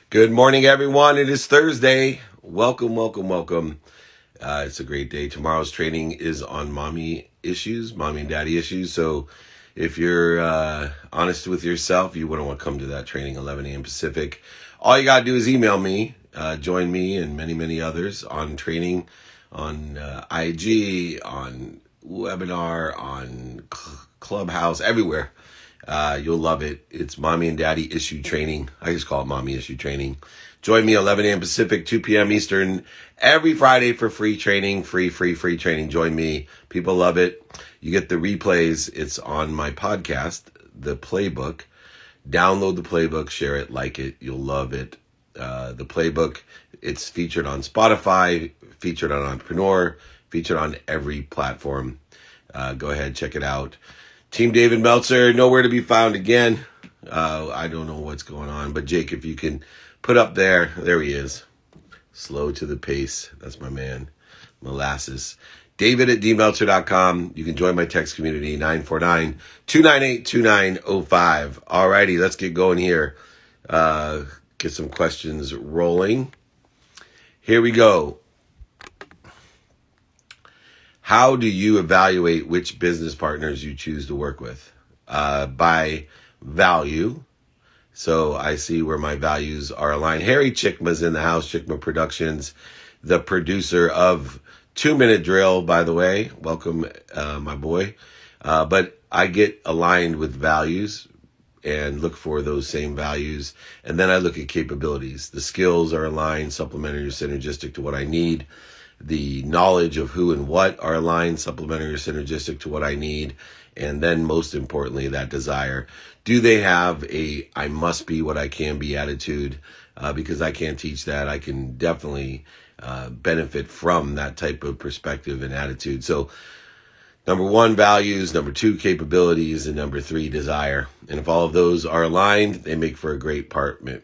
Good morning, everyone. It is Thursday. Welcome, welcome, welcome. It's a great day. Tomorrow's training is on mommy and daddy issues. So if you're honest with yourself, you wouldn't want to come to that training, 11 a.m. Pacific. All you got to do is email me, join me and many, many others on training on IG, on webinar, on Clubhouse, everywhere. You'll love it. It's mommy and daddy issue training. I just call it mommy issue training. Join me 11 a.m. Pacific, 2 p.m. Eastern, every Friday for free training, free training. Join me. People love it. You get the replays. It's on my podcast, The Playbook. Download the playbook, share it, like it. You'll love it. The playbook, it's featured on Spotify, featured on Entrepreneur, featured on every platform. Go ahead, check it out. Team David Meltzer, nowhere to be found again. I don't know what's going on, but Jake, if you can put up there he is. Slow to the pace. That's my man. Molasses. David at dmeltzer.com. You can join my text community, 949-298-2905. All righty, let's get going here. Get some questions rolling. Here we go. How do you evaluate which business partners you choose to work with? By value. So I see where my values are aligned. Harry Chickma's in the house, Chickma Productions, the producer of 2 Minute Drill, by the way. Welcome, my boy. But I get aligned with values and look for those same values. And then I look at capabilities. The skills are aligned, supplementary or synergistic to what I need. The knowledge of who and what are aligned, supplementary or synergistic to what I need. And then most importantly, that desire. Do they have a I must be what I can be attitude? Because I can't teach that. I can definitely benefit from that type of perspective and attitude. So number 1, values. Number 2, capabilities. And number 3, desire. And if all of those are aligned, they make for a great partner.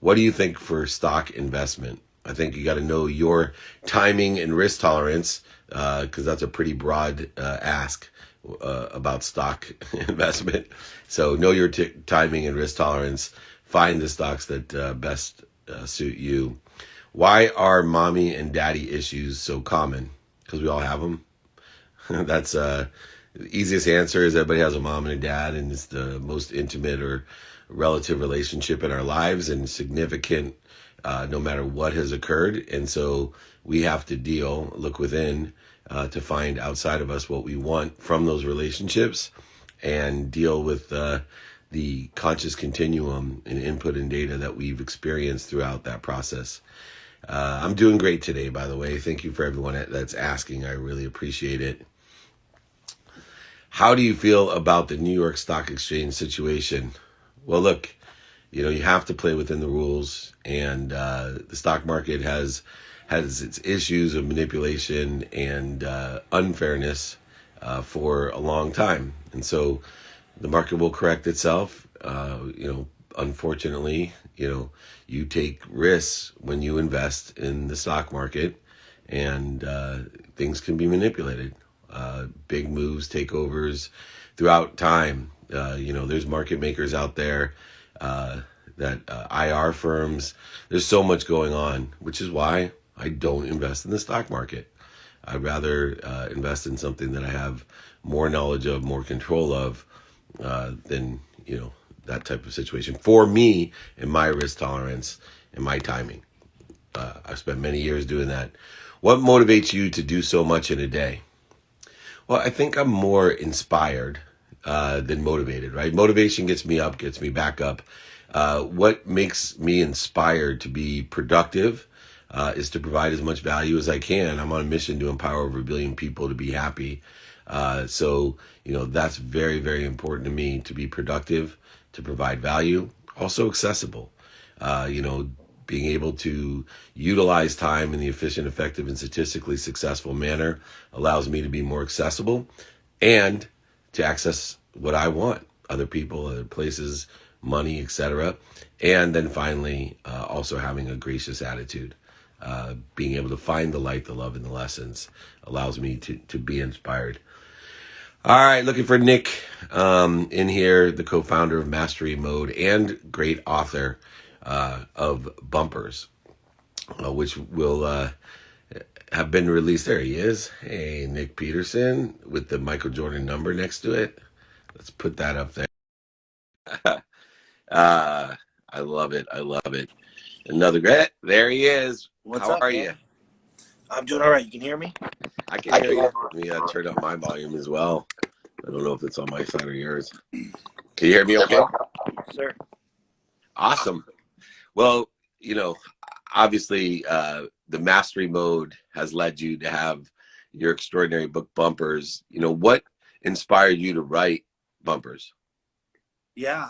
What do you think for stock investment? I think you got to know your timing and risk tolerance, because that's a pretty broad ask about stock investment. So know your timing and risk tolerance. Find the stocks that best suit you. Why are mommy and daddy issues so common? Because we all have them. That's the easiest answer is everybody has a mom and a dad, and it's the most intimate or relative relationship in our lives and significant no matter what has occurred. And so we have to look within to find outside of us what we want from those relationships and deal with the conscious continuum and input and data that we've experienced throughout that process. I'm doing great today, by the way. Thank you for everyone that's asking. I really appreciate it. How do you feel about the New York Stock Exchange situation? Well, look, you have to play within the rules, and the stock market has its issues of manipulation and unfairness for a long time. And so the market will correct itself. Unfortunately, you take risks when you invest in the stock market, and things can be manipulated. Big moves, takeovers throughout time. There's market makers out there, that IR firms. There's so much going on, which is why I don't invest in the stock market. I'd rather invest in something that I have more knowledge of, more control of, than that type of situation. For me, and my risk tolerance and my timing, I've spent many years doing that. What motivates you to do so much in a day? Well, I think I'm more inspired than motivated, right? Motivation gets me up, gets me back up. What makes me inspired to be productive is to provide as much value as I can. I'm on a mission to empower over 1 billion people to be happy. So that's very, very important to me, to be productive, to provide value, also accessible. Being able to utilize time in the efficient, effective, and statistically successful manner allows me to be more accessible and to access what I want, other people, other places, money, etc. And then finally, also having a gracious attitude. Being able to find the light, the love, and the lessons allows me to be inspired. All right, looking for Nick in here, the co-founder of Mastery Mode and great author. of bumpers, which will have been released. There he is. Hey, Nick Peterson with the Michael Jordan number next to it. Let's put that up there. I love it. I love it. Another great. There he is. What's How up, are man? you? I'm doing all right. You can hear me? I can hear you. Let me turn up my volume as well. I don't know if it's on my side or yours. Can you hear me okay? Yes, sir. Awesome. Well, obviously, the mastery mode has led you to have your extraordinary book bumpers. What inspired you to write bumpers? Yeah.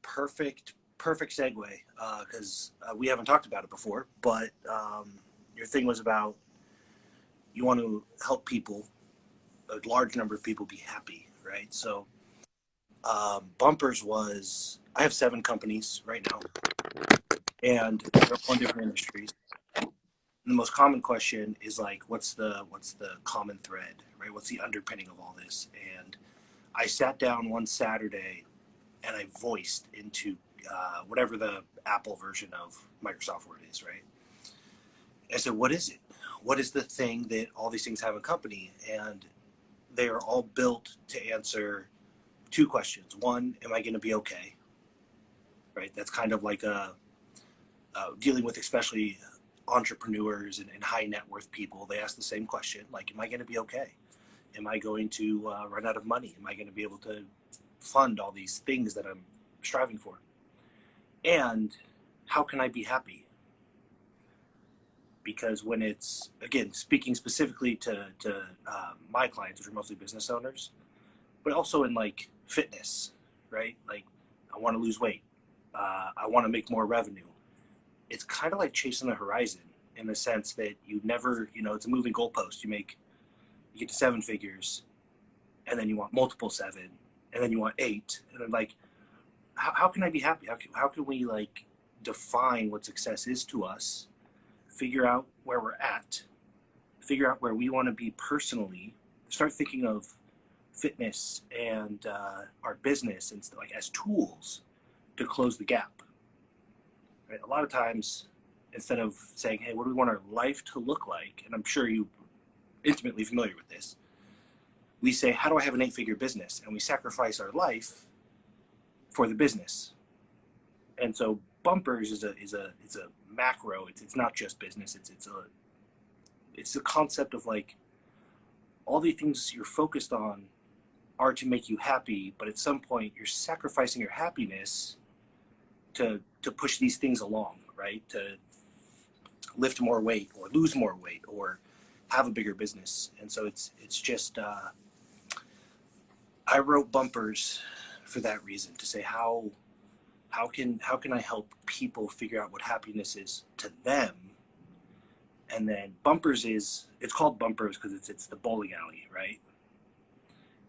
Perfect segue, because we haven't talked about it before, but your thing was about you want to help people, a large number of people, be happy, right? So bumpers was, I have 7 companies right now, and they're all in different industries. And the most common question is like, what's the common thread, right? What's the underpinning of all this? And I sat down one Saturday and I voiced into whatever the Apple version of Microsoft Word is, right? I said, what is it? What is the thing that all these things have in company? And they are all built to answer 2 questions. One, am I going to be okay? Right? That's kind of like dealing with especially entrepreneurs and high net worth people. They ask the same question, like, am I going to be okay? Am I going to run out of money? Am I going to be able to fund all these things that I'm striving for? And how can I be happy? Because when it's, again, speaking specifically to my clients, which are mostly business owners, but also in like fitness, right? Like, I want to lose weight. I want to make more revenue. It's kind of like chasing the horizon in the sense that you never, it's a moving goalpost. You get to 7 figures, and then you want multiple 7, and then you want 8, and then like, how can I be happy? How can we like define what success is to us, figure out where we're at, figure out where we want to be personally, start thinking of fitness and our business and stuff, like, as tools to close the gap. Right? A lot of times, instead of saying, hey, what do we want our life to look like? And I'm sure you're intimately familiar with this. We say, how do I have an 8-figure business? And we sacrifice our life for the business. And so bumpers is a macro. It's not just business. It's a concept of like, all the things you're focused on are to make you happy, but at some point you're sacrificing your happiness to push these things along, right? To lift more weight or lose more weight or have a bigger business. And so it's just I wrote bumpers for that reason, to say how can I help people figure out what happiness is to them. And then bumpers it's called bumpers because it's the bowling alley, right?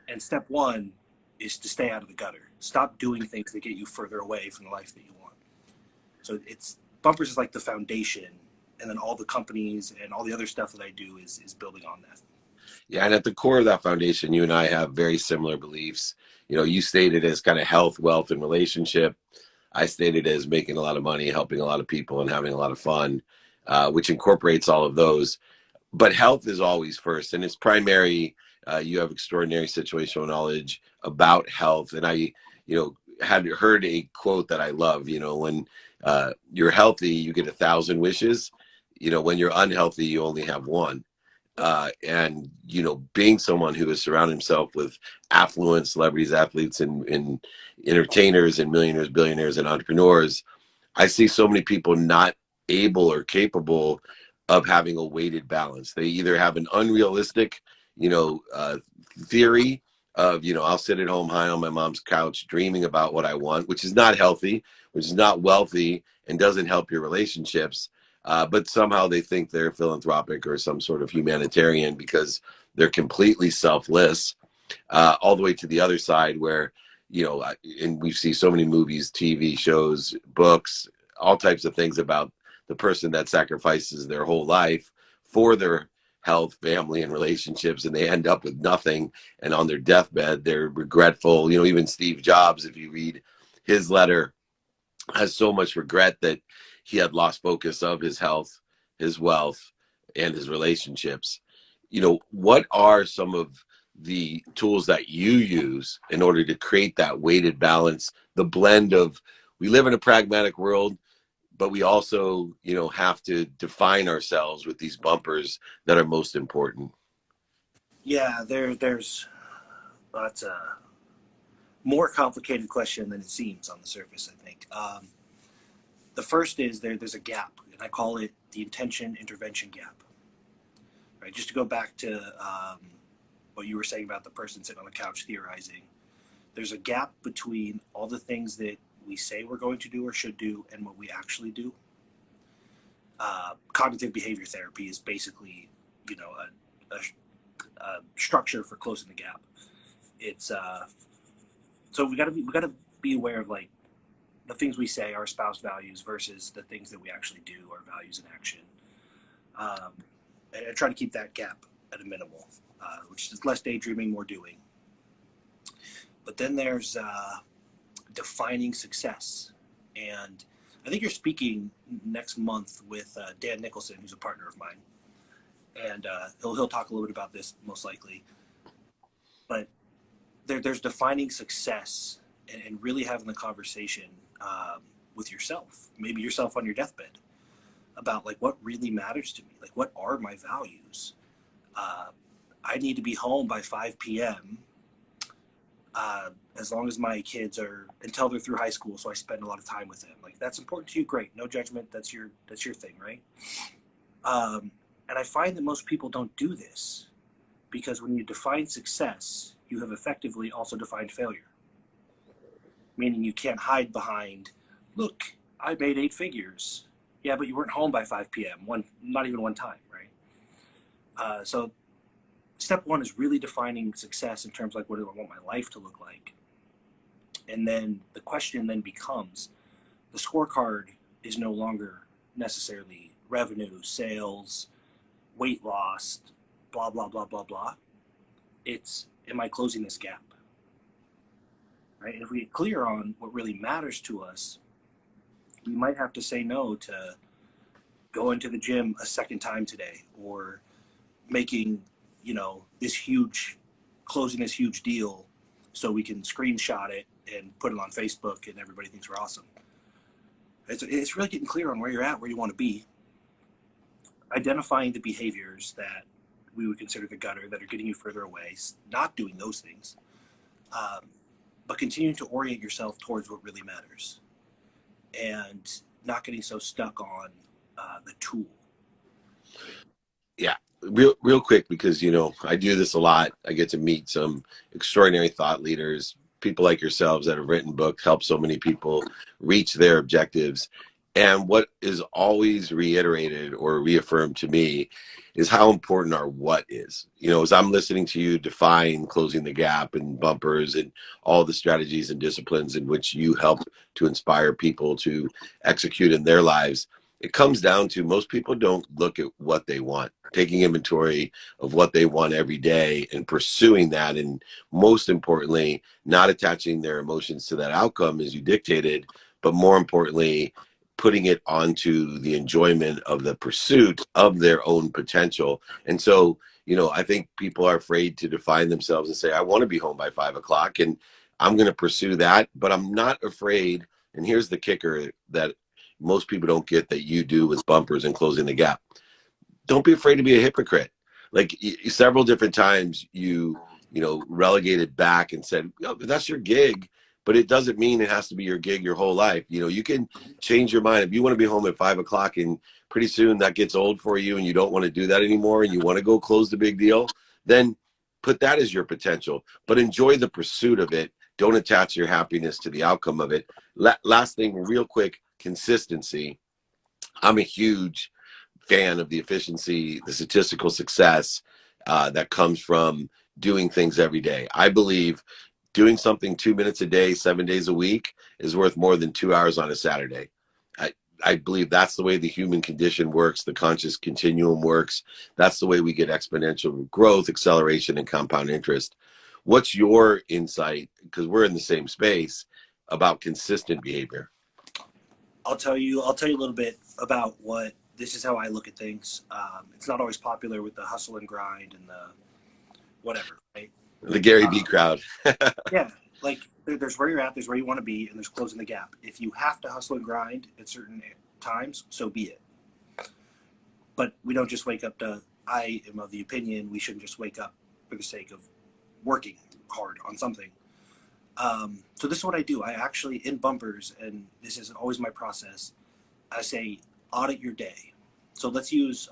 And step 1 is to stay out of the gutter. Stop doing things that get you further away from the life that you want. So bumpers is like the foundation, and then all the companies and all the other stuff that I do is building on that. Yeah, and at the core of that foundation, you and I have very similar beliefs. You stated as kind of health, wealth, and relationship. I stated as making a lot of money, helping a lot of people, and having a lot of fun, which incorporates all of those. But health is always first, and it's primary. You have extraordinary situational knowledge about health, and I, had heard a quote that I love. When you're healthy, you get 1,000 wishes. When you're unhealthy, you only have one. And being someone who has surrounded himself with affluent celebrities, athletes, and entertainers, and millionaires, billionaires, and entrepreneurs, I see so many people not able or capable of having a weighted balance. They either have an unrealistic, theory of, I'll sit at home high on my mom's couch dreaming about what I want, which is not healthy, which is not wealthy, and doesn't help your relationships. But somehow they think they're philanthropic or some sort of humanitarian because they're completely selfless, all the way to the other side where, and we see so many movies, TV shows, books, all types of things about the person that sacrifices their whole life for their health, family, and relationships, and they end up with nothing. And on their deathbed, they're regretful. Even Steve Jobs, if you read his letter has so much regret that he had lost focus of his health, his wealth, and his relationships. What are some of the tools that you use in order to create that weighted balance, the blend of, we live in a pragmatic world, but we also, have to define ourselves with these bumpers that are most important? Yeah, there's that's a more complicated question than it seems on the surface, I think. The first is there's a gap, and I call it the intention intervention gap. Right, just to go back to what you were saying about the person sitting on the couch theorizing. There's a gap between all the things that we say we're going to do or should do and what we actually do. Cognitive behavior therapy is basically, a structure for closing the gap. It's so we gotta be aware of like the things we say, our spouse values, versus the things that we actually do, our values in action. And I try to keep that gap at a minimal, which is less daydreaming, more doing. But then there's defining success. And I think you're speaking next month with Dan Nicholson, who's a partner of mine. And he'll talk a little bit about this most likely. But there's defining success and really having the conversation with yourself, maybe yourself on your deathbed, about like what really matters to me, like what are my values. I need to be home by 5 p.m. As long as my kids are, until they're through high school, so I spend a lot of time with them. Like, that's important to you, great, no judgment, that's your thing, right? And I find that most people don't do this, because when you define success, you have effectively also defined failure. Meaning you can't hide behind, look, I made 8 figures. Yeah, but you weren't home by 5 p.m. Not even one time, right? So step one is really defining success in terms of like, what do I want my life to look like? And then the question then becomes, the scorecard is no longer necessarily revenue, sales, weight loss, blah, blah, blah, blah, blah. It's, am I closing this gap? Right? And if we get clear on what really matters to us, we might have to say no to going to the gym a second time today, or making, closing this huge deal so we can screenshot it and put it on Facebook and everybody thinks we're awesome. It's really getting clear on where you're at, where you want to be, identifying the behaviors that we would consider the gutter that are getting you further away, not doing those things, but continuing to orient yourself towards what really matters, and not getting so stuck on the tool. Yeah, real quick, because I do this a lot. I get to meet some extraordinary thought leaders, people like yourselves that have written books, help so many people reach their objectives. And what is always reiterated or reaffirmed to me is how important our what is. As I'm listening to you define closing the gap and bumpers and all the strategies and disciplines in which you help to inspire people to execute in their lives, it comes down to, most people don't look at what they want, taking inventory of what they want every day and pursuing that. And most importantly, not attaching their emotions to that outcome as you dictated, but more importantly, putting it onto the enjoyment of the pursuit of their own potential. And so, I think people are afraid to define themselves and say, I want to be home by 5 o'clock and I'm going to pursue that, but I'm not afraid. And here's the kicker that most people don't get, that you do with bumpers and closing the gap. Don't be afraid to be a hypocrite. Like, several different times you relegated back and said, that's your gig, but it doesn't mean it has to be your gig your whole life. You can change your mind. If you want to be home at 5 o'clock and pretty soon that gets old for you and you don't want to do that anymore and you want to go close the big deal, then put that as your potential, but enjoy the pursuit of it. Don't attach your happiness to the outcome of it. Last thing, real quick, consistency. I'm a huge fan of the efficiency, the statistical success that comes from doing things every day. I believe doing something 2 minutes a day, 7 days a week is worth more than 2 hours on a Saturday. I believe that's the way the human condition works, the conscious continuum works. That's the way we get exponential growth, acceleration, and compound interest. What's your insight, because we're in the same space, about consistent behavior? I'll tell you a little bit about what this is how I look at things. It's not always popular with the hustle and grind and the whatever, right? The Gary V Um, crowd. yeah, like there's where you're at, there's where you want to be, and there's closing the gap. If you have to hustle and grind at certain times, so be it. But we don't just wake up to. I am of the opinion we shouldn't just wake up for the sake of working hard on something. So this is what I do. I actually, in bumpers, and this is always my process, I say audit your day. So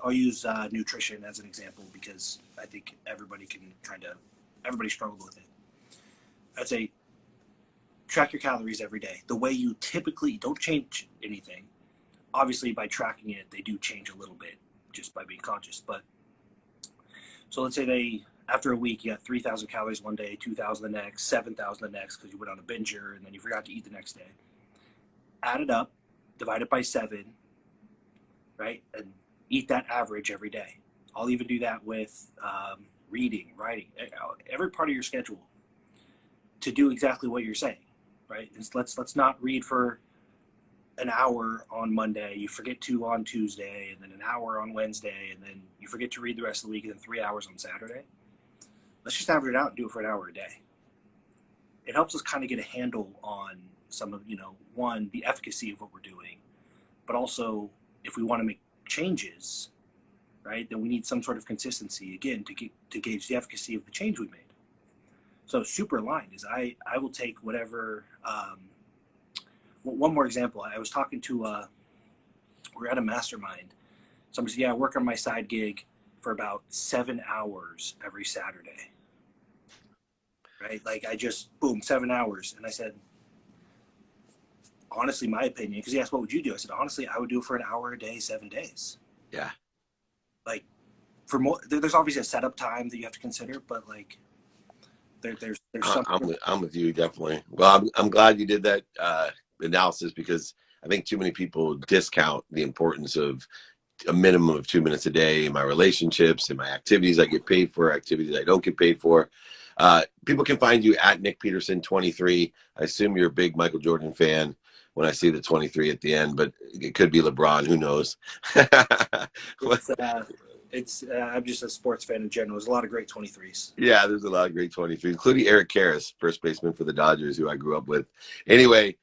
I'll use nutrition as an example because I think everybody struggle with it. I'd say track your calories every day. The way you typically don't change anything. Obviously, by tracking it, they do change a little bit just by being conscious. But so let's say after a week, you got 3,000 calories one day, 2,000 the next, 7,000 the next because you went on a binger and then you forgot to eat the next day. Add it up, divide it by 7, right? And eat that average every day. I'll even do that with reading, writing, every part of your schedule to do exactly what you're saying, right? Let's not read for an hour on Monday, you forget to on Tuesday, and then an hour on Wednesday, and then you forget to read the rest of the week, and then 3 hours on Saturday. Let's just average it out and do it for an hour a day. It helps us kind of get a handle on some of, one, the efficacy of what we're doing, but also if we want to make changes, right, then we need some sort of consistency, again, to gauge the efficacy of the change we made. So super aligned is I will take whatever, one more example. I was talking to, we're at a mastermind. Somebody said, yeah, I work on my side gig for about 7 hours every Saturday. Right? Like I just, boom, 7 hours. And I said, honestly, my opinion, because he asked, what would you do? I said, honestly, I would do it for an hour a day, 7 days. Yeah. Like for more, there's obviously a setup time that you have to consider, but like there's something. I'm with you definitely. Well, I'm glad you did that analysis because I think too many people discount the importance of a minimum of 2 minutes a day in my relationships, in my activities I get paid for, activities I don't get paid for. People can find you at Nick Peterson 23. I assume you're a big Michael Jordan fan when I see the 23 at the end, but it could be LeBron. Who knows? I'm just a sports fan in general. There's a lot of great 23s. Yeah, there's a lot of great 23s, including Eric Karras, first baseman for the Dodgers, who I grew up with. Anyway,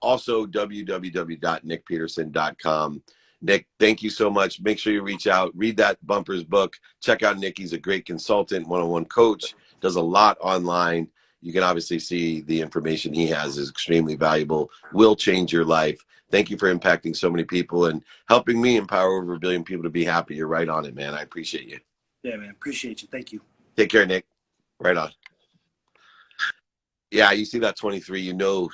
also www.nickpeterson.com. Nick, thank you so much. Make sure you reach out, read that Bumpers book. Check out Nick. He's a great consultant, one-on-one coach, does a lot online. You can obviously see the information he has is extremely valuable, will change your life. Thank you for impacting so many people and helping me empower over 1 billion people to be happy. You're right on it, man. I appreciate you. Yeah, man. Appreciate you. Thank you. Take care, Nick. Right on. Yeah, you see that 23, you know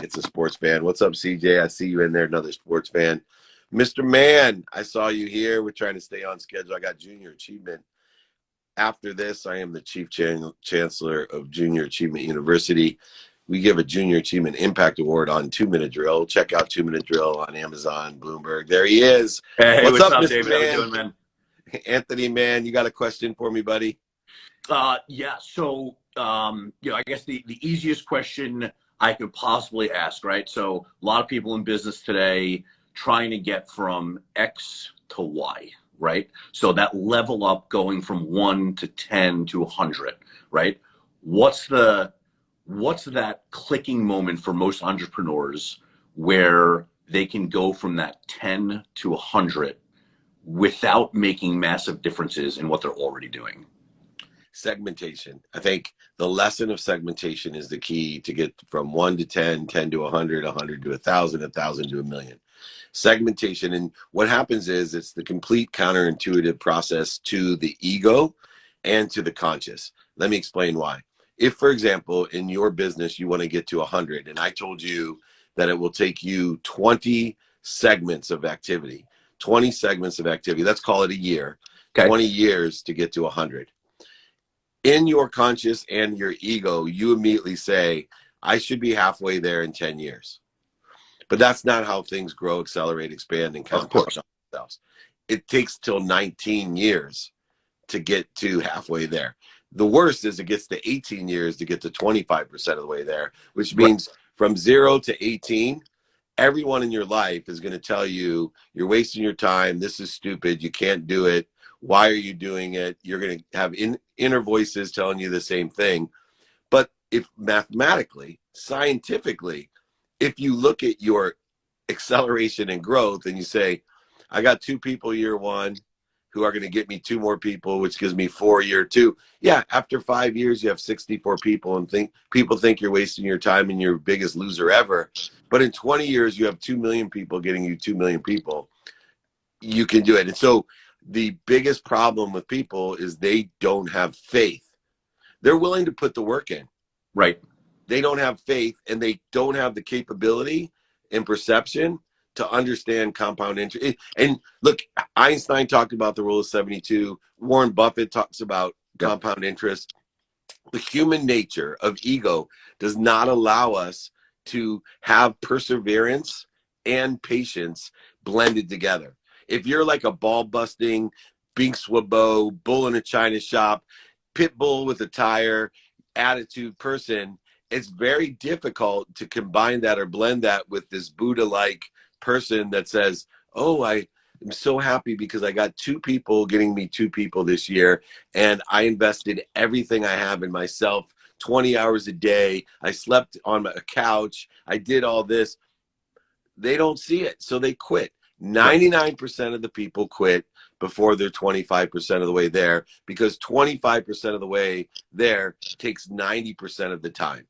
it's a sports fan. What's up, CJ? I see you in there, another sports fan. Mr. Man, I saw you here. We're trying to stay on schedule. I got Junior Achievement. After this, I am the Chief Chancellor of Junior Achievement University. We give a Junior Achievement Impact Award on 2 Minute Drill. Check out 2 Minute Drill on Amazon, Bloomberg. There he is. Hey, what's up, Mr. David? Man? How you doing, man? Anthony, man, you got a question for me, buddy? Yeah. So, I guess the easiest question I could possibly ask, right? So a lot of people in business today trying to get from X to Y, right? So that level up going from 1 to 10 to 100, right? What's that clicking moment for most entrepreneurs where they can go from that 10 to 100 without making massive differences in what they're already doing? Segmentation. I think the lesson of segmentation is the key to get from 1 to 10, 10 to 100, 100 to 1,000, 1,000 to 1,000,000. Segmentation. And what happens is it's the complete counterintuitive process to the ego and to the conscious. Let me explain why. If, for example, in your business, you want to get to 100, and I told you that it will take you 20 segments of activity, 20 segments of activity, let's call it a year, okay, 20 years to get to 100. In your conscious and your ego, you immediately say, I should be halfway there in 10 years. But that's not how things grow, accelerate, expand, and compound themselves. It takes till 19 years to get to halfway there. The worst is it gets to 18 years to get to 25% of the way there, which means from 0 to 18, everyone in your life is going to tell you you're wasting your time. This is stupid. You can't do it. Why are you doing it? You're going to have inner voices telling you the same thing. But if mathematically, scientifically, if you look at your acceleration and growth and you say, I got 2 people year 1 who are going to get me 2 more people, which gives me 4 year 2. Yeah, after 5 years, you have 64 people and people think you're wasting your time and you're the biggest loser ever. But in 20 years, you have 2 million people getting you 2 million people. You can do it. And so the biggest problem with people is they don't have faith. They're willing to put the work in. Right. They don't have faith, and they don't have the capability and perception to understand compound interest. And look, Einstein talked about the rule of 72. Warren Buffett talks about compound interest. The human nature of ego does not allow us to have perseverance and patience blended together. If you're like a ball busting, Bink Swabo, bull in a china shop, pit bull with a tire attitude person, it's very difficult to combine that or blend that with this Buddha-like person that says, oh, I am so happy because I got 2 people getting me 2 people this year, and I invested everything I have in myself, 20 hours a day. I slept on a couch. I did all this. They don't see it, so they quit. 99% of the people quit before they're 25% of the way there, because 25% of the way there takes 90% of the time.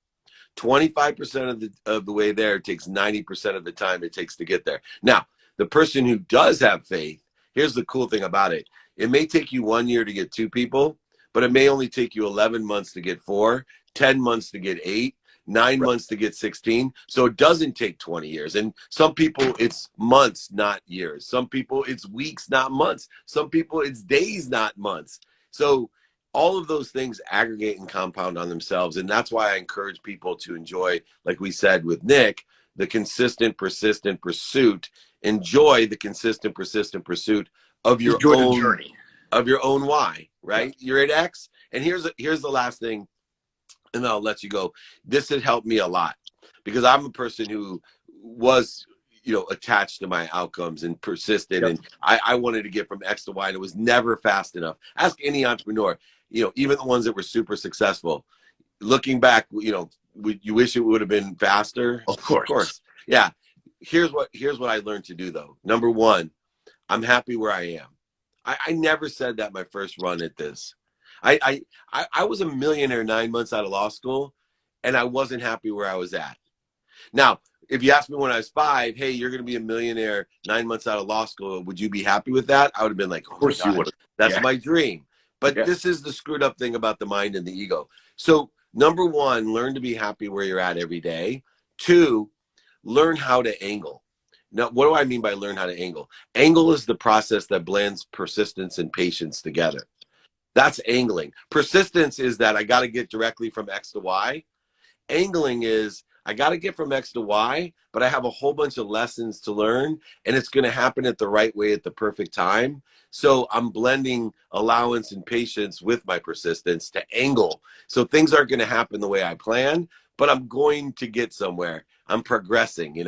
25% of the way there takes 90% of the time it takes to get there. Now, the person who does have faith, here's the cool thing about it. It may take you 1 year to get 2 people, but it may only take you 11 months to get 4, 10 months to get 8, 9 months to get 16. So it doesn't take 20 years. And some people it's months, not years. Some people it's weeks, not months. Some people it's days, not months. So all of those things aggregate and compound on themselves. And that's why I encourage people to enjoy, like we said with Nick, the consistent, persistent pursuit. Enjoy the consistent, persistent pursuit of your own journey, of your own why, right? Yeah. You're at X. And here's the last thing, and then I'll let you go. This has helped me a lot because I'm a person who was, attached to my outcomes and persistent. Yep. And I wanted to get from X to Y, and it was never fast enough. Ask any entrepreneur, even the ones that were super successful. Looking back, you wish it would have been faster. Of course. Yeah. Here's what I learned to do though. Number 1, I'm happy where I am. I never said that my first run at this. I was a millionaire 9 months out of law school, and I wasn't happy where I was at. Now, if you asked me when I was 5, hey, you're going to be a millionaire 9 months out of law school, would you be happy with that? I would have been like, of course you would. That's my dream. But this is the screwed up thing about the mind and the ego. So number 1, learn to be happy where you're at every day. 2, learn how to angle. Now, what do I mean by learn how to angle? Angle is the process that blends persistence and patience together. That's angling. Persistence is that I got to get directly from X to Y. Angling is I got to get from X to Y, but I have a whole bunch of lessons to learn, and it's going to happen at the right way at the perfect time. So I'm blending allowance and patience with my persistence to angle. So things aren't going to happen the way I plan, but I'm going to get somewhere. I'm progressing,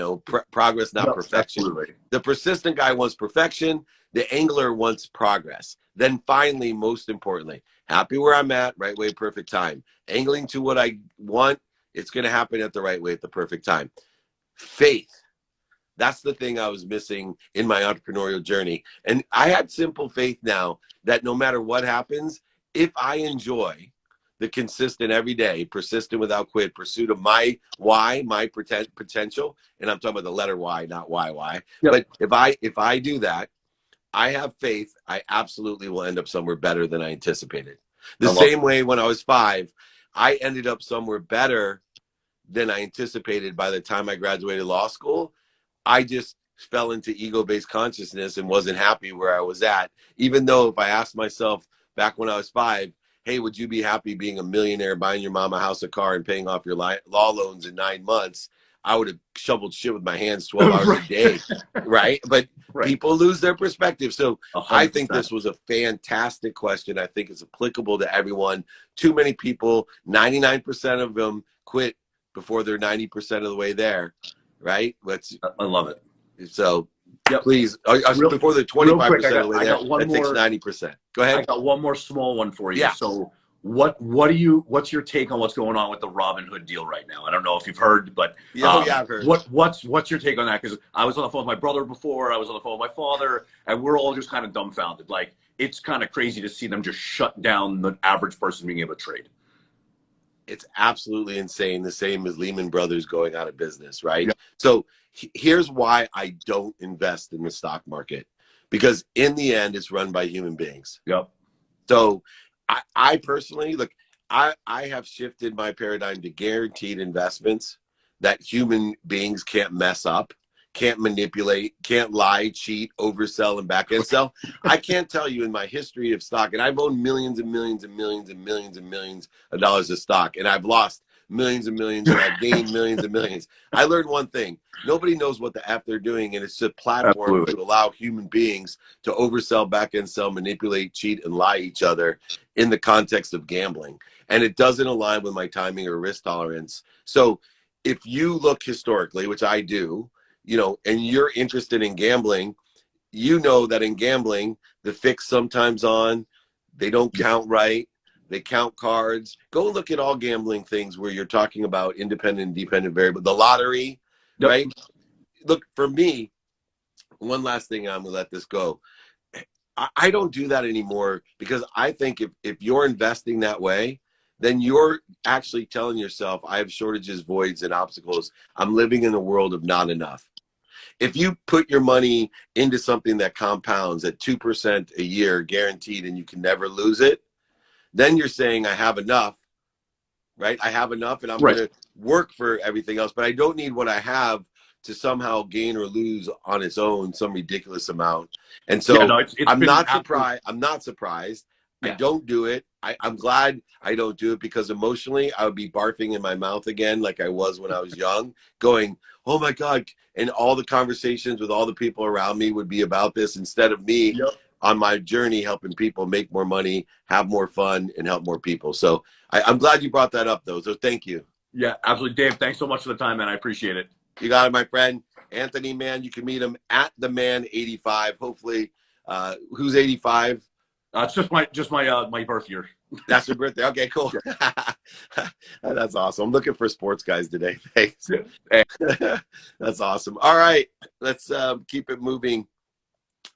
progress, not perfection. Absolutely. The persistent guy wants perfection. The angler wants progress. Then finally, most importantly, happy where I'm at, right way, perfect time. Angling to what I want, it's going to happen at the right way at the perfect time. Faith. That's the thing I was missing in my entrepreneurial journey. And I had simple faith now that no matter what happens, if I enjoy the consistent every day, persistent without quit, pursuit of my why, my potential, and I'm talking about the letter Y, not YY. Yep. But if I do that, I have faith, I absolutely will end up somewhere better than I anticipated. The same way when I was 5, I ended up somewhere better than I anticipated by the time I graduated law school. I just fell into ego-based consciousness and wasn't happy where I was at. Even though if I asked myself back when I was 5, hey, would you be happy being a millionaire, buying your mom a house, a car, and paying off your law loans in 9 months? I would have shoveled shit with my hands 12 hours a day, right? But people lose their perspective. So 100%. I think this was a fantastic question. I think it's applicable to everyone. Too many people, 99% of them quit before they're 90% of the way there. right? Let's I love it. so Yep. please before the Real quick, 25% away I there, got one that takes more. 90%. Go I ahead. got one more small one for you. Yeah. So what's your take on what's going on with the Robin Hood deal right now? I don't know if you've heard, but Yeah, I've heard. What's your take on that? Because I was on the phone with my brother before, I was on the phone with my father, and we're all just kind of dumbfounded. Like, it's kind of crazy to see them just shut down the average person being able to trade. It's absolutely insane. The same as Lehman Brothers going out of business, right? Yep. So here's why I don't invest in the stock market, because in the end, it's run by human beings. Yep. So I personally, look, I have shifted my paradigm to guaranteed investments that human beings can't mess up, can't manipulate, can't lie, cheat, oversell, and back end sell. I can't tell you in my history of stock, and I've owned millions and millions and millions and millions and millions of dollars of stock, and I've lost millions and millions, and I've gained millions and millions. I learned one thing: nobody knows what the F they're doing, and it's a platform Absolutely. to allow human beings to oversell, back end sell, manipulate, cheat, and lie each other in the context of gambling. And it doesn't align with my timing or risk tolerance. So if you look historically, which I do, and you're interested in gambling, you know that in gambling, the fix sometimes on, they don't count right. They count cards. Go look at all gambling things where you're talking about independent and dependent variable. The lottery, Yep. right? Look, for me, one last thing, I'm going to let this go. I don't do that anymore, because I think if you're investing that way, then you're actually telling yourself, I have shortages, voids, and obstacles. I'm living in a world of not enough. If you put your money into something that compounds at 2% a year guaranteed and you can never lose it, then you're saying I have enough, right? I have enough and I'm Right. going to work for everything else, but I don't need what I have to somehow gain or lose on its own some ridiculous amount. And so Yeah, no, it's I'm been not surprised. I'm not surprised. Yeah. I don't do it. I'm glad I don't do it, because emotionally I would be barfing in my mouth again like I was when I was young, going, oh my God. And all the conversations with all the people around me would be about this, instead of me Yep. on my journey helping people make more money, have more fun, and help more people. So I'm glad you brought that up, though. So thank you. Yeah, absolutely. Dave, thanks so much for the time, man. I appreciate it. You got it, my friend. Anthony, man, you can meet him at the man 85. Hopefully, who's 85? It's just my birth year. That's your birthday. Okay, cool. That's awesome. I'm looking for sports guys today. Thanks. That's awesome. All right, let's keep it moving.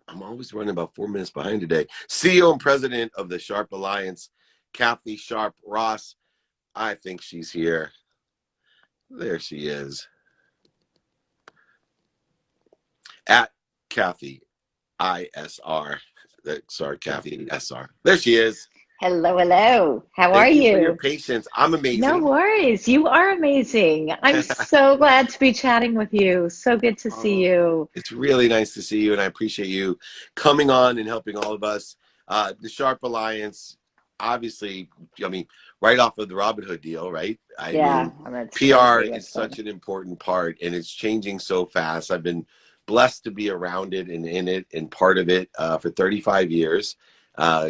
I'm always running about 4 minutes behind today. CEO and president of the Sharp Alliance, Kathy Sharp Ross. I think she's here. There she is. At Kathy ISR. Sorry, Kathy SR. There she is. Hello, hello. How are Thank you you? for your patience. I'm amazing. No worries. You are amazing. I'm so glad to be chatting with you. So good to see you. It's really nice to see you, and I appreciate you coming on and helping all of us. The Sharp Alliance, obviously, I mean, right off of the Robin Hood deal, right? I mean, PR is such an important part, and it's changing so fast. I've been blessed to be around it and in it and part of it for 35 years.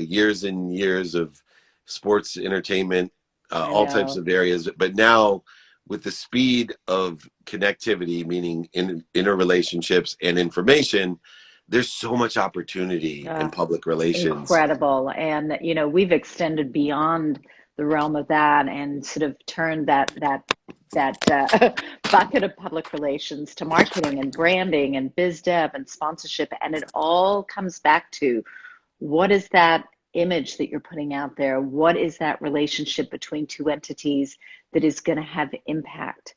Years and years of sports, entertainment, all types of areas. But now, with the speed of connectivity, meaning interrelationships and information, there's so much opportunity in public relations. Incredible. And, we've extended beyond the realm of that and sort of turned that bucket of public relations to marketing and branding and biz dev and sponsorship. And it all comes back to, what is that image that you're putting out there? What is that relationship between two entities that is going to have impact?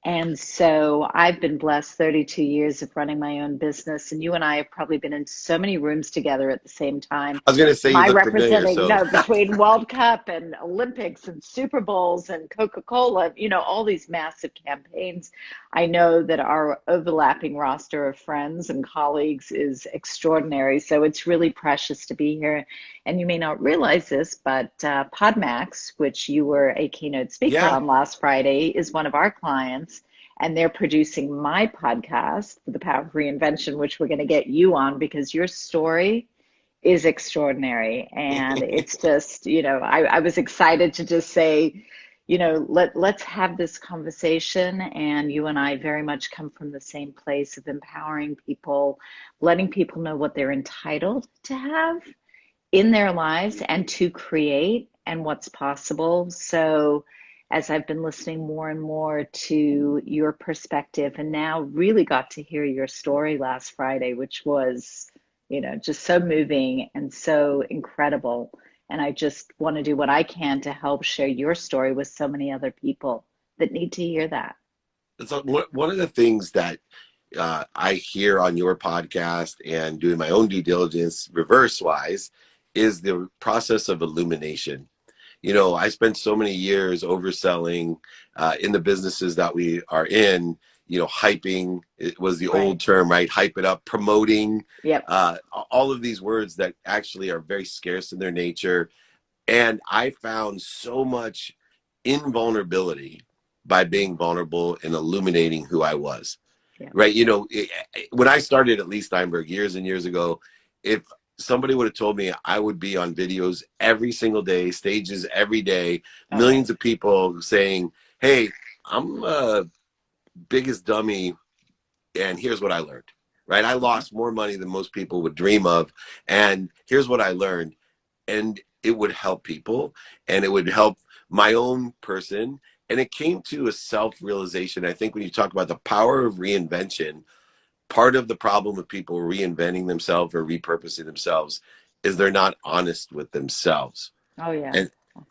And so I've been blessed 32 years of running my own business, and you and I have probably been in so many rooms together at the same time. I was going to say you look familiar, so. Between World Cup and Olympics and Super Bowls and Coca-Cola, all these massive campaigns. I know that our overlapping roster of friends and colleagues is extraordinary. So it's really precious to be here. And you may not realize this, but PodMax, which you were a keynote speaker on last Friday, is one of our clients. And they're producing my podcast, The Power of Reinvention, which we're going to get you on, because your story is extraordinary. And it's just, I was excited to just say, let's have this conversation. And you and I very much come from the same place of empowering people, letting people know what they're entitled to have in their lives and to create and what's possible. So as I've been listening more and more to your perspective and now really got to hear your story last Friday, which was, just so moving and so incredible. And I just want to do what I can to help share your story with so many other people that need to hear that. So one of the things that I hear on your podcast and doing my own due diligence reverse wise is the process of illumination. I spent so many years overselling in the businesses that we are in, hyping, it was the old term, right? Hype it up, promoting, Yep. All of these words that actually are very scarce in their nature. And I found so much invulnerability by being vulnerable and illuminating who I was. Yeah. Right. When I started at Lee Steinberg years and years ago, if somebody would have told me I would be on videos every single day, stages every day, millions of people saying, hey, I'm biggest dummy, and here's what I learned. Right. I lost more money than most people would dream of. And here's what I learned. And it would help people and it would help my own person. And it came to a self-realization. I think when you talk about the power of reinvention, part of the problem with people reinventing themselves or repurposing themselves is they're not honest with themselves. Oh yeah.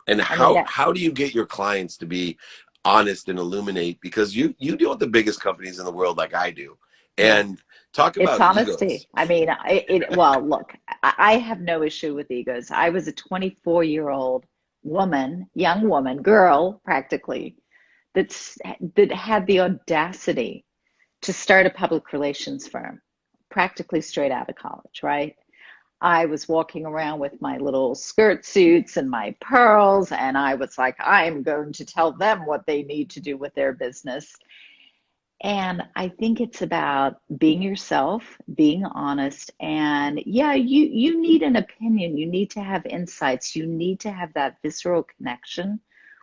And how do you get your clients to be honest and illuminate? Because you deal with the biggest companies in the world like I do. And talk about it's honesty. Egos. I mean, well, look, I have no issue with egos. I was a 24-year-old woman, young woman, girl, practically, that had the audacity to start a public relations firm, practically straight out of college, right? I was walking around with my little skirt suits and my pearls, and I was like, I'm going to tell them what they need to do with their business. And I think it's about being yourself, being honest, and you need an opinion. You need to have insights. You need to have that visceral connection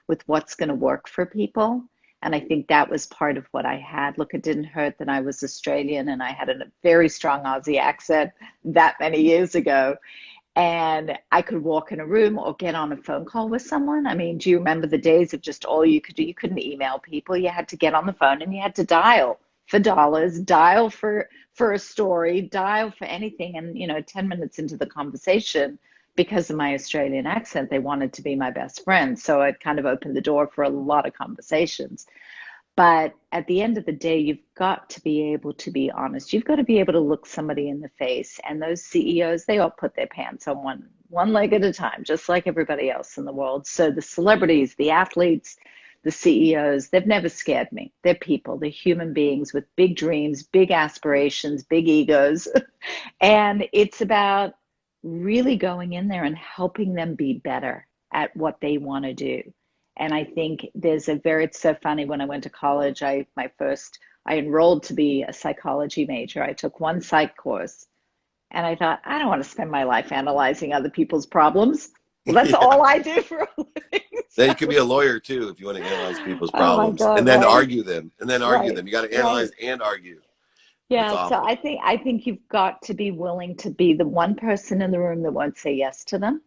with what's going to work for people. And I think that was part of what I had. Look, it didn't hurt that I was Australian and I had a very strong Aussie accent that many years ago. And I could walk in a room or get on a phone call with someone. I mean, do you remember the days of just all you could do? You couldn't email people. You had to get on the phone and you had to dial for dollars, dial for a story, dial for anything. And, 10 minutes into the conversation, because of my Australian accent, they wanted to be my best friend. So it kind of opened the door for a lot of conversations. But at the end of the day, you've got to be able to be honest. You've got to be able to look somebody in the face. And those CEOs, they all put their pants on one leg at a time, just like everybody else in the world. So the celebrities, the athletes, the CEOs, they've never scared me. They're people, they're human beings with big dreams, big aspirations, big egos. And it's about really going in there and helping them be better at what they want to do. And I think it's so funny, when I went to college, I enrolled to be a psychology major. I took one psych course and I thought, I don't want to spend my life analyzing other people's problems. Well, that's all I do for a living. Then you could be a lawyer too, if you want to analyze people's problems and then argue them You got to analyze and argue. Yeah. So I think you've got to be willing to be the one person in the room that won't say yes to them.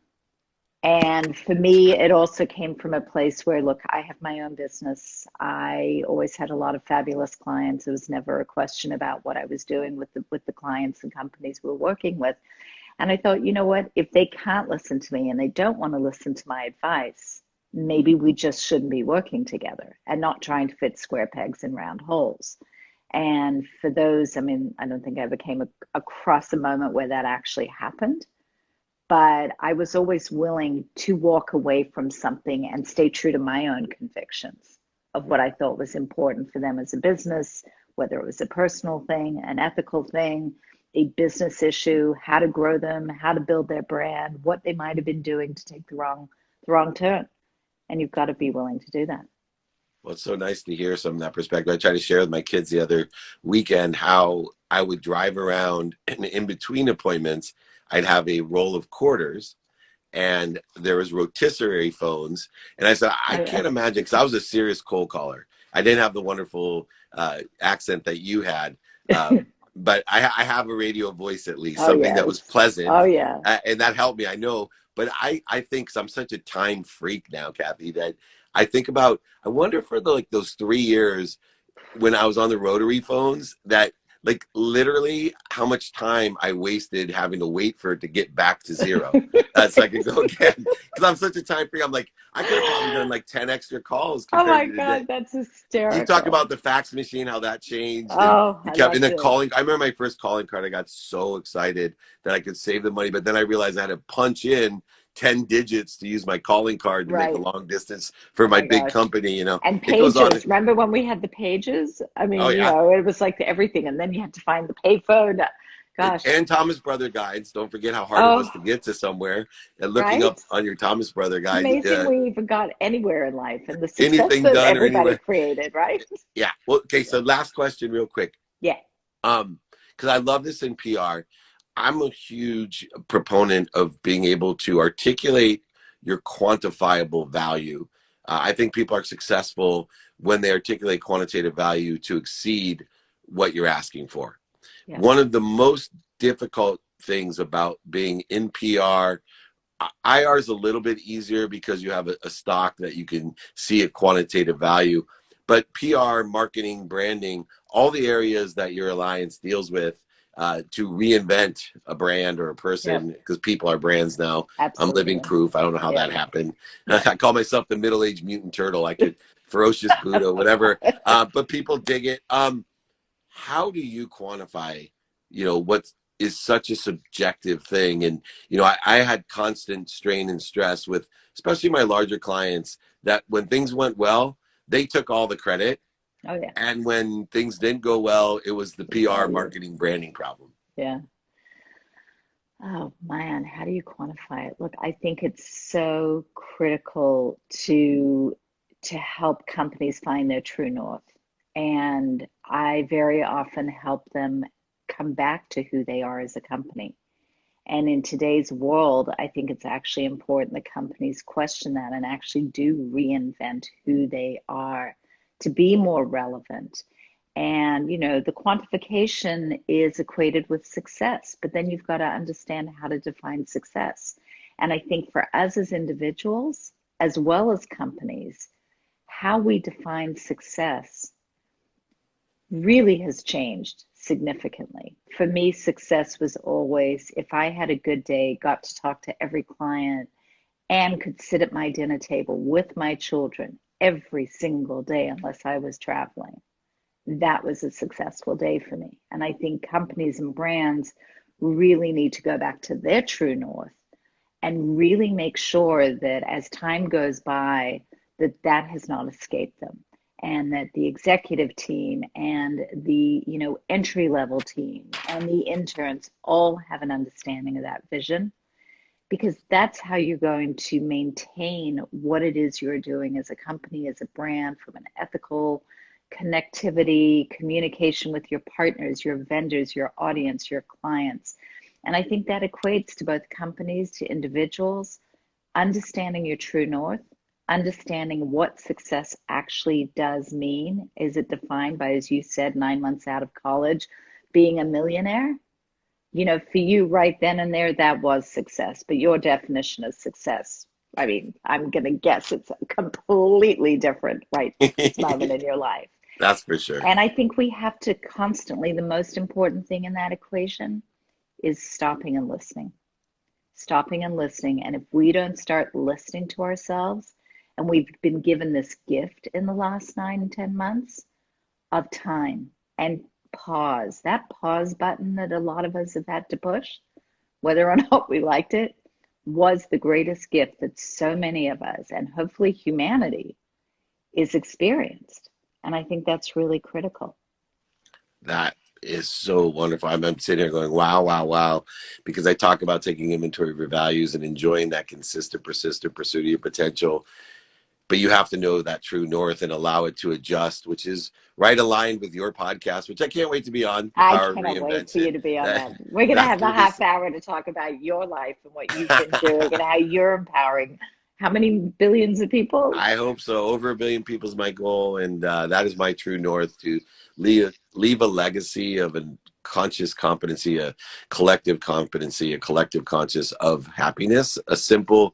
And for me, it also came from a place where, look, I have my own business. I always had a lot of fabulous clients. It was never a question about what I was doing with the clients and companies we were working with. And I thought, you know what, if they can't listen to me and they don't want to listen to my advice, maybe we just shouldn't be working together and not trying to fit square pegs in round holes. And for those, I mean, I don't think I ever came across a moment where that actually happened. But I was always willing to walk away from something and stay true to my own convictions of what I thought was important for them as a business, whether it was a personal thing, an ethical thing, a business issue, how to grow them, how to build their brand, what they might have been doing to take the wrong turn. And you've got to be willing to do that. Well, it's so nice to hear some of that perspective. I tried to share with my kids the other weekend how I would drive around and in between appointments, I'd have a roll of quarters and there was rotisserie phones. And I said, I Oh, yeah. can't imagine, because I was a serious cold caller. I didn't have the wonderful accent that you had. But I have a radio voice, at least, Oh, something that was yes. pleasant. Oh, yeah. And that helped me, I know. But I think, 'cause I'm such a time freak now, Kathy, that I think about, I wonder for those 3 years when I was on the rotary phones, that like literally how much time I wasted having to wait for it to get back to zero. So I could go again. Because I'm such a time freak. I'm like, I could have probably done like 10 extra calls Oh compared my to today. God, that's You talk about hysterical. the fax machine, how that changed, and Oh, you I kept, and loved then it. calling. I remember my first calling card. I got so excited that I could save the money, but then I realized I had to punch in 10 digits to use my calling card to make a Right. long distance for Oh my my big gosh. company. And It goes on. pages. Remember when we had the pages? I Oh mean, yeah. it was like everything. And then you had to find the payphone. Gosh. And Thomas Brother guides. Don't forget how hard it was Oh, to get to somewhere. And looking right? up on your Thomas Brother It's guide, amazing we even got anywhere in life and the success anything that done or everybody anywhere. created, right? Yeah. Well, okay. So last question, real quick. Yeah. Because I love this in PR. I'm a huge proponent of being able to articulate your quantifiable value. I think people are successful when they articulate quantitative value to exceed what you're asking for. Yeah. One of the most difficult things about being in PR, IR is a little bit easier because you have a stock that you can see a quantitative value. But PR, marketing, branding, all the areas that your alliance deals with to reinvent a brand or a person, because people are brands now. I'm living Absolutely. proof. I don't know how Yeah. that happened. Yeah. I call myself the middle-aged mutant turtle. I could ferocious Buddha, whatever. But people dig it. How do you quantify, what is such a subjective thing? And, I had constant strain and stress with, especially my larger clients, that when things went well, they took all the credit. Oh, yeah. And when things didn't go well, it was the PR, marketing, branding problem. Yeah. Oh man, how do you quantify it? Look, I think it's so critical to help companies find their true north. And I very often help them come back to who they are as a company. And in today's world, I think it's actually important that companies question that and actually do reinvent who they are to be more relevant. And, the quantification is equated with success, but then you've got to understand how to define success. And I think for us as individuals, as well as companies, how we define success really has changed significantly. For me, success was always if I had a good day, got to talk to every client, and could sit at my dinner table with my children every single day, unless I was traveling. That was a successful day for me. And I think companies and brands really need to go back to their true north and really make sure that as time goes by, that has not escaped them, and that the executive team and the entry level team and the interns all have an understanding of that vision, because that's how you're going to maintain what it is you're doing as a company, as a brand, from an ethical connectivity, communication with your partners, your vendors, your audience, your clients. And I think that equates to both companies, to individuals, understanding your true north, understanding what success actually does mean. Is it defined by, as you said, 9 months out of college, being a millionaire? For you right then and there, that was success. But your definition of success, I mean, I'm going to guess it's completely different right this moment in your life. That's for sure. And I think we have to constantly, the most important thing in that equation is stopping and listening. Stopping and listening. And if we don't start listening to ourselves, and we've been given this gift in the last 9-10 months of time and pause, that pause button that a lot of us have had to push, whether or not we liked it, was the greatest gift that so many of us, and hopefully humanity, is experienced. And I think that's really critical. That is so wonderful. I'm sitting here going, wow, wow, wow, because I talk about taking inventory of your values and enjoying that consistent, persistent pursuit of your potential. but you have to know that true north and allow it to adjust, which is right aligned with your podcast, which I can't wait to be on. The I Power of cannot wait for you Reinvention. to be on that. We're going to That's have a going to be half hour to talk about your life and what you've been doing and how you're empowering how many billions of people? I hope so. Over 1 billion people is my goal, and that is my true north, to leave a legacy of a conscious competency, a collective competency, a collective conscious of happiness, a simple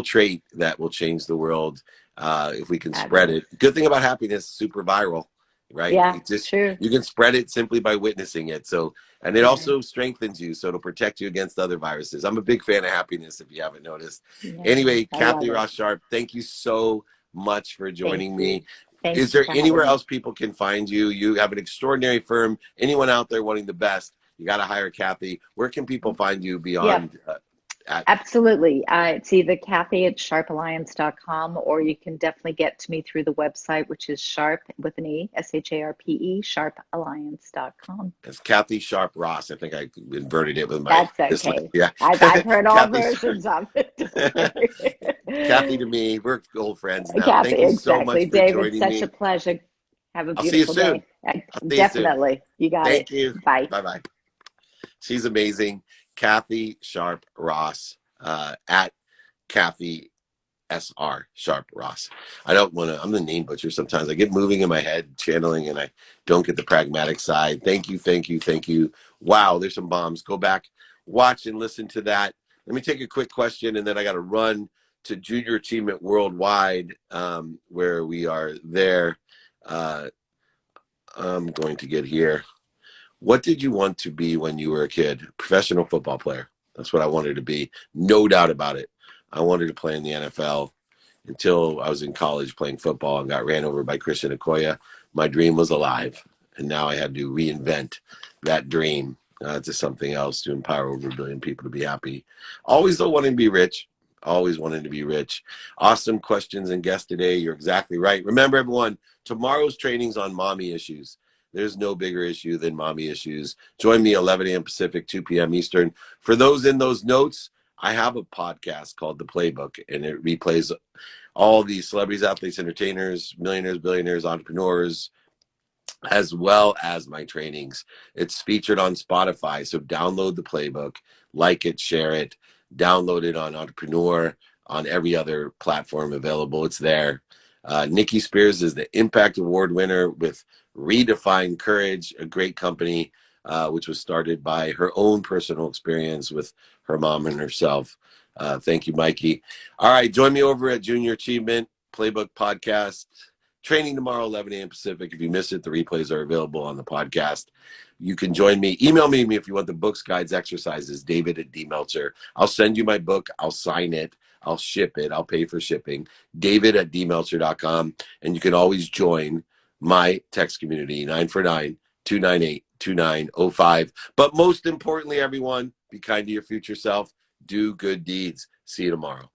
trait that will change the world if we can spread it. Good thing about happiness, super viral, right? Yeah, It's just, true. you can spread it simply by witnessing it. So, and it also strengthens you, so it'll protect you against other viruses. I'm a big fan of happiness, if you haven't noticed. Yeah, Anyway, I Kathy love it. Ross Sharp, thank you so much for joining me. Thank Is you there for anywhere having me. else people can find you? You have an extraordinary firm. Anyone out there wanting the best, you got to hire Kathy. Where can people find you beyond? Absolutely. It's either Kathy at sharpalliance.com, or you can definitely get to me through the website, which is sharp with an E, SHARPE, sharpalliance.com. It's Kathy Sharp Ross. I think I inverted it with my. That's okay. Yeah. I've heard all Kathy, versions of it. Kathy to me, we're old friends now. Kathy, Thank you so exactly. much for David, joining such a me. pleasure. Have a I'll see you beautiful soon. day. I'll see you soon. Definitely. You got it. Thank you. Bye. Bye-bye. She's amazing. Kathy Sharp Ross, at Kathy SR Sharp Ross. I don't want to, I'm the name butcher sometimes. I get moving in my head, channeling, and I don't get the pragmatic side. Thank you, thank you, thank you. Wow, there's some bombs. Go back, watch and listen to that. Let me take a quick question, and then I got to run to Junior Achievement Worldwide, where we are there. I'm going to get here. What did you want to be when you were a kid? Professional football player. That's what I wanted to be. No doubt about it. I wanted to play in the NFL until I was in college playing football and got ran over by Kristen. My dream was alive, and now I had to reinvent that dream to something else to empower over 1 billion people to be happy. Always though wanting to be rich. Always wanting to be rich. Awesome questions and guests today. You're exactly right. Remember, everyone, tomorrow's training's on mommy issues. There's no bigger issue than mommy issues. Join me 11 a.m. Pacific, 2 p.m. Eastern. For those in those notes, I have a podcast called The Playbook, and it replays all these celebrities, athletes, entertainers, millionaires, billionaires, entrepreneurs, as well as my trainings. It's featured on Spotify, so download The Playbook, like it, share it, download it on Entrepreneur, on every other platform available. It's there. Nikki Spears is the Impact Award winner with Redefine Courage, a great company, which was started by her own personal experience with her mom and herself. Thank you, Mikey. All right, join me over at Junior Achievement Playbook Podcast. Training tomorrow, 11 a.m. Pacific. If you missed it, the replays are available on the podcast. You can join me. Email me if you want the books, guides, exercises, David at D. Meltzer. I'll send you my book. I'll sign it. I'll ship it. I'll pay for shipping. David at dmeltzer.com. And you can always join my text community, 949-298-2905. But most importantly, everyone, be kind to your future self. Do good deeds. See you tomorrow.